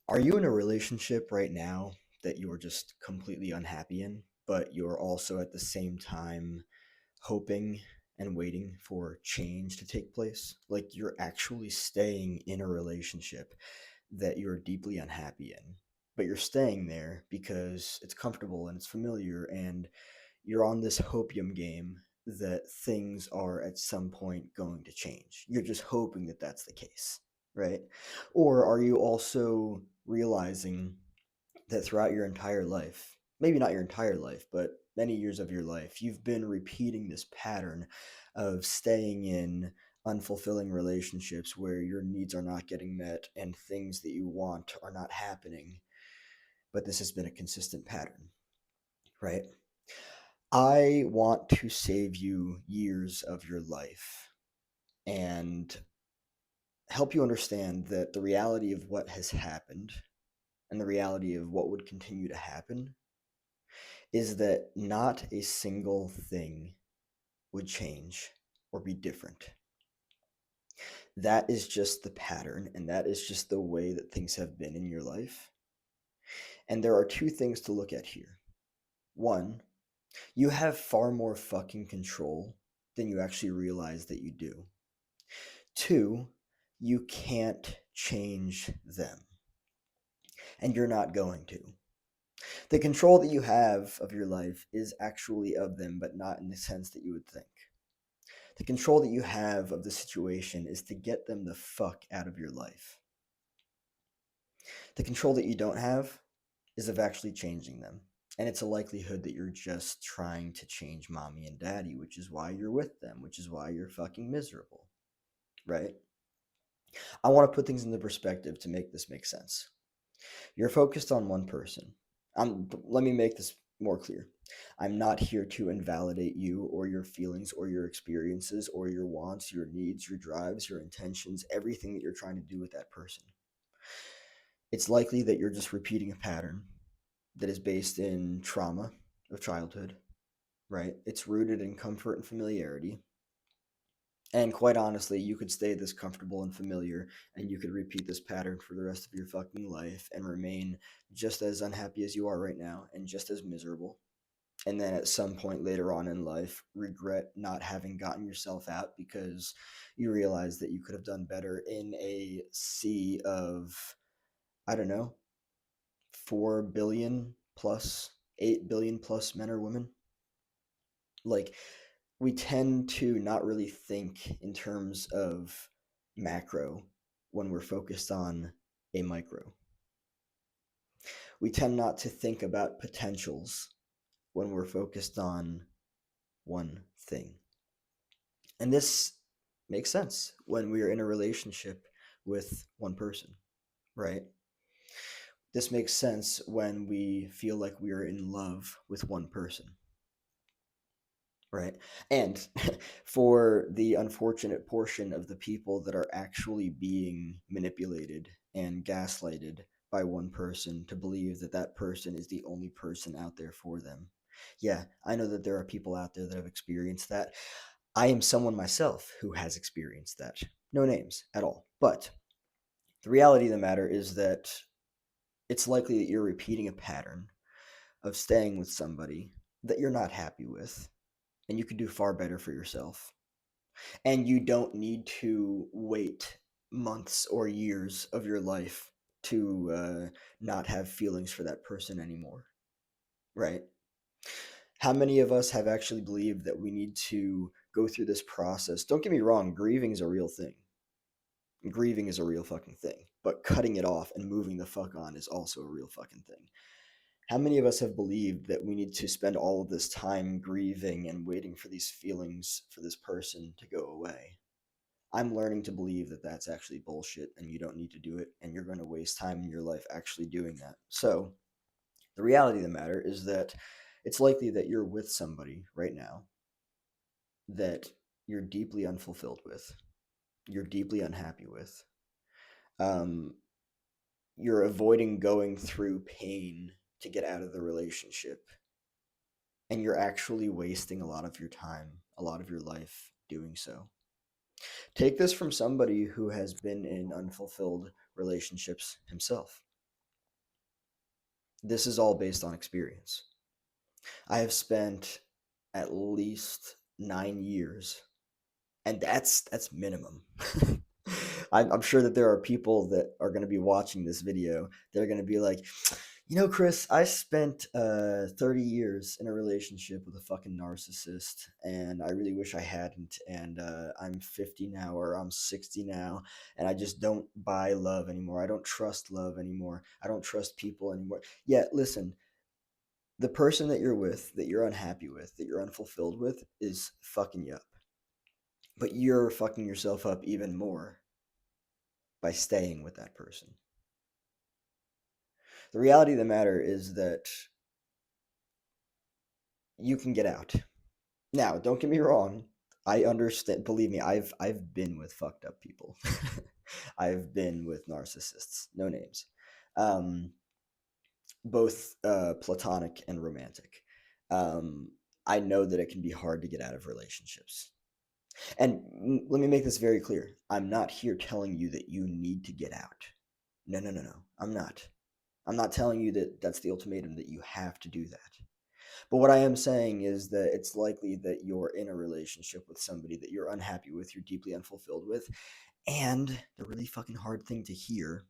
Are you in a relationship right now that you're just completely unhappy in, but you're also at the same time hoping and waiting for change to take place? Like you're actually staying in a relationship that you're deeply unhappy in, but you're staying there because it's comfortable and it's familiar and you're on this hopium game that things are at some point going to change. You're just hoping that that's the case, right? Or are you also realizing that throughout your entire life, maybe not your entire life, but many years of your life, you've been repeating this pattern of staying in unfulfilling relationships where your needs are not getting met and things that you want are not happening, but this has been a consistent pattern, right? I want to save you years of your life and help you understand that the reality of what has happened and the reality of what would continue to happen is that not a single thing would change or be different. That is just the pattern and that is just the way that things have been in your life. And there are two things to look at here. One, you have far more fucking control than you actually realize that you do. Two, you can't change them, and you're not going to. The control that you have of your life is actually of them, but not in the sense that you would think. The control that you have of the situation is to get them the fuck out of your life. The control that you don't have is of actually changing them. And it's a likelihood that you're just trying to change mommy and daddy, which is why you're with them, which is why you're fucking miserable, right? I want to put things into perspective to make this make sense. You're focused on one person. Let me make this more clear. I'm not here to invalidate you or your feelings or your experiences or your wants, your needs, your drives, your intentions, everything that you're trying to do with that person. It's likely that you're just repeating a pattern that is based in trauma of childhood, right? It's rooted in comfort and familiarity. And quite honestly, you could stay this comfortable and familiar, and you could repeat this pattern for the rest of your fucking life and remain just as unhappy as you are right now and just as miserable. And then at some point later on in life, regret not having gotten yourself out because you realize that you could have done better in a sea of, I don't know, 4 billion plus, 8 billion plus men or women. Like, we tend to not really think in terms of macro when we're focused on a micro. We tend not to think about potentials when we're focused on one thing. And this makes sense when we are in a relationship with one person, right? This makes sense when we feel like we are in love with one person. Right. And for the unfortunate portion of the people that are actually being manipulated and gaslighted by one person to believe that that person is the only person out there for them. Yeah, I know that there are people out there that have experienced that. I am someone myself who has experienced that. No names at all. But the reality of the matter is that it's likely that you're repeating a pattern of staying with somebody that you're not happy with and you could do far better for yourself. And you don't need to wait months or years of your life to not have feelings for that person anymore, right? How many of us have actually believed that we need to go through this process? Don't get me wrong, grieving is a real thing. Grieving is a real fucking thing. But cutting it off and moving the fuck on is also a real fucking thing. How many of us have believed that we need to spend all of this time grieving and waiting for these feelings for this person to go away? I'm learning to believe that that's actually bullshit and you don't need to do it and you're going to waste time in your life actually doing that. So, the reality of the matter is that it's likely that you're with somebody right now that you're deeply unfulfilled with, you're deeply unhappy with. Um, you're avoiding going through pain to get out of the relationship, and you're actually wasting a lot of your time, a lot of your life doing so. Take this from somebody who has been in unfulfilled relationships himself. This is all based on experience. I have spent at least 9 years, and that's minimum. I'm sure that there are people that are going to be watching this video. They're going to be like, Chris, I spent 30 years in a relationship with a fucking narcissist, and I really wish I hadn't. And I'm 50 now, or I'm 60 now, and I just don't buy love anymore. I don't trust love anymore. I don't trust people anymore. Yeah, listen, the person that you're with, that you're unhappy with, that you're unfulfilled with, is fucking you up. But you're fucking yourself up even more by staying with that person. The reality of the matter is that you can get out. Now, don't get me wrong. I understand. Believe me, I've been with fucked up people. I've been with narcissists. No names. Um, both platonic and romantic. Um, I know that it can be hard to get out of relationships. And let me make this very clear. I'm not here telling you that you need to get out. No, no, no, no. I'm not. I'm not telling you that that's the ultimatum, that you have to do that. But what I am saying is that it's likely that you're in a relationship with somebody that you're unhappy with, you're deeply unfulfilled with, and the really fucking hard thing to hear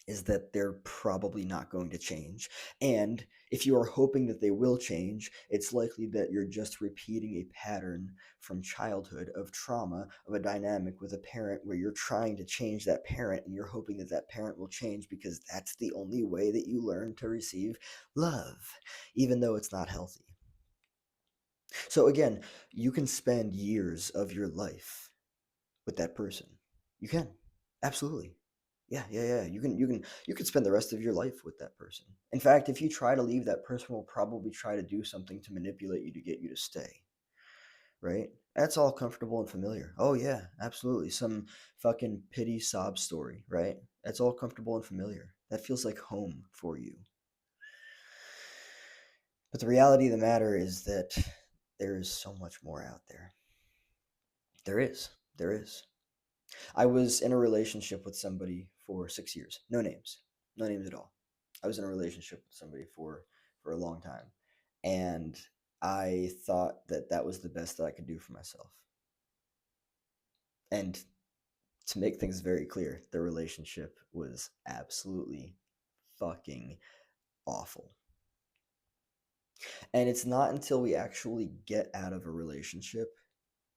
is that they're probably not going to change. And if you are hoping that they will change, it's likely that you're just repeating a pattern from childhood of trauma, of a dynamic with a parent where you're trying to change that parent and you're hoping that that parent will change because that's the only way that you learn to receive love, even though it's not healthy. So again, you can spend years of your life with that person. You can. Absolutely. Yeah, yeah, yeah. You can spend the rest of your life with that person. In fact, if you try to leave, that person will probably try to do something to manipulate you to get you to stay, right? That's all comfortable and familiar. Oh yeah, absolutely. Some fucking pity sob story, right? That's all comfortable and familiar. That feels like home for you. But the reality of the matter is that there is so much more out there. There is. There is. I was in a relationship with somebody for 6 years. No names. No names at all. I was in a relationship with somebody for a long time, and I thought that that was the best that I could do for myself. And to make things very clear, the relationship was absolutely fucking awful. And it's not until we actually get out of a relationship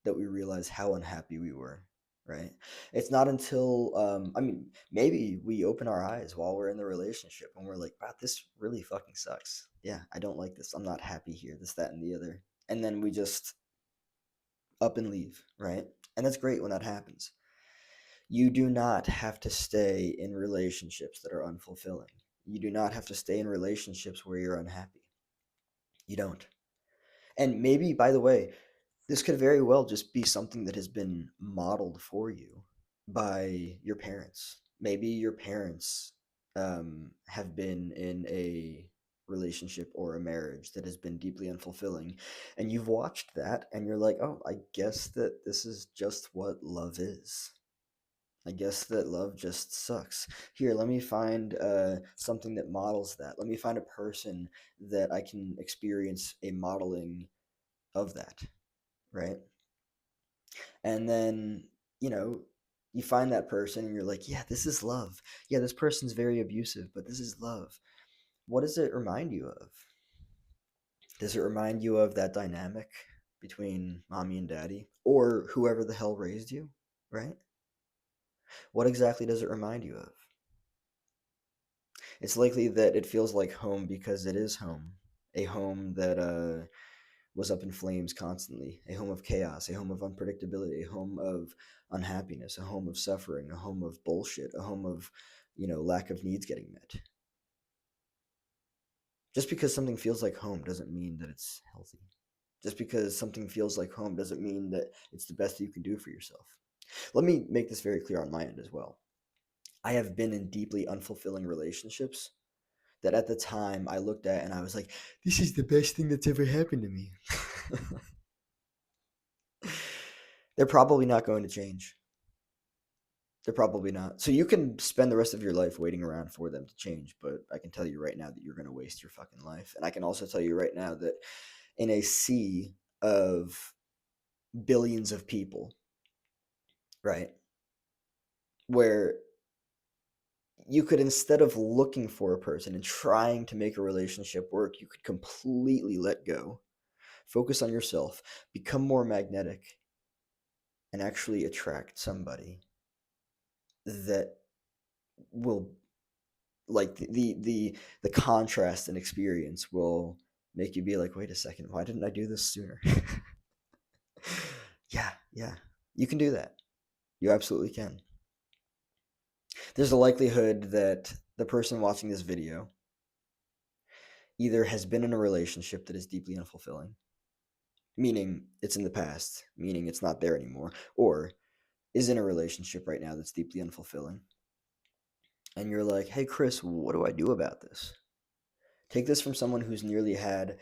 that we realize how unhappy we were, right? It's not until I mean, maybe we open our eyes while we're in the relationship and we're like, wow, this really fucking sucks. Yeah, I don't like this. I'm not happy here, this, that, and the other. And then we just up and leave, right? And that's great when that happens. You do not have to stay in relationships that are unfulfilling. You do not have to stay in relationships where you're unhappy. You don't. And maybe, by the way, this could very well just be something that has been modeled for you by your parents. Maybe your parents have been in a relationship or a marriage that has been deeply unfulfilling, and you've watched that, and you're like, oh, I guess that this is just what love is. I guess that love just sucks. Here, let me find something that models that. Let me find a person that I can experience a modeling of that, right? And then, you know, you find that person and you're like, yeah, this is love. Yeah, this person's very abusive, but this is love. What does it remind you of? Does it remind you of that dynamic between mommy and daddy or whoever the hell raised you, right? What exactly does it remind you of? It's likely that it feels like home because it is home. A home that was up in flames constantly, a home of chaos, a home of unpredictability, a home of unhappiness, a home of suffering, a home of bullshit, a home of, lack of needs getting met. Just because something feels like home doesn't mean that it's healthy. Just because something feels like home doesn't mean that it's the best that you can do for yourself. Let me make this very clear on my end as well. I have been in deeply unfulfilling relationships that at the time I looked at and I was like, this is the best thing that's ever happened to me. They're probably not going to change. They're probably not. So you can spend the rest of your life waiting around for them to change, but I can tell you right now that you're going to waste your fucking life. And I can also tell you right now that in a sea of billions of people, right, where you could, instead of looking for a person and trying to make a relationship work, you could completely let go, focus on yourself, become more magnetic, and actually attract somebody that will, like, the contrast and experience will make you be like, wait a second, why didn't I do this sooner? Yeah, you can do that. You absolutely can. There's a likelihood that the person watching this video either has been in a relationship that is deeply unfulfilling, meaning it's in the past, meaning it's not there anymore, or is in a relationship right now that's deeply unfulfilling. And you're like, hey, Chris, what do I do about this? Take this from someone who's nearly had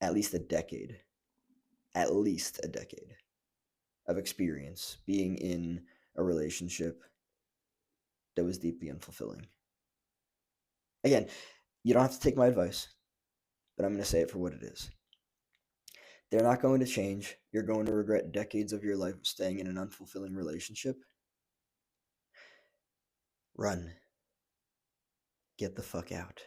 at least a decade, at least a decade of experience being in a relationship that was deeply unfulfilling. Again, you don't have to take my advice, but I'm going to say it for what it is. They're not going to change. You're going to regret decades of your life staying in an unfulfilling relationship. Run. Get the fuck out.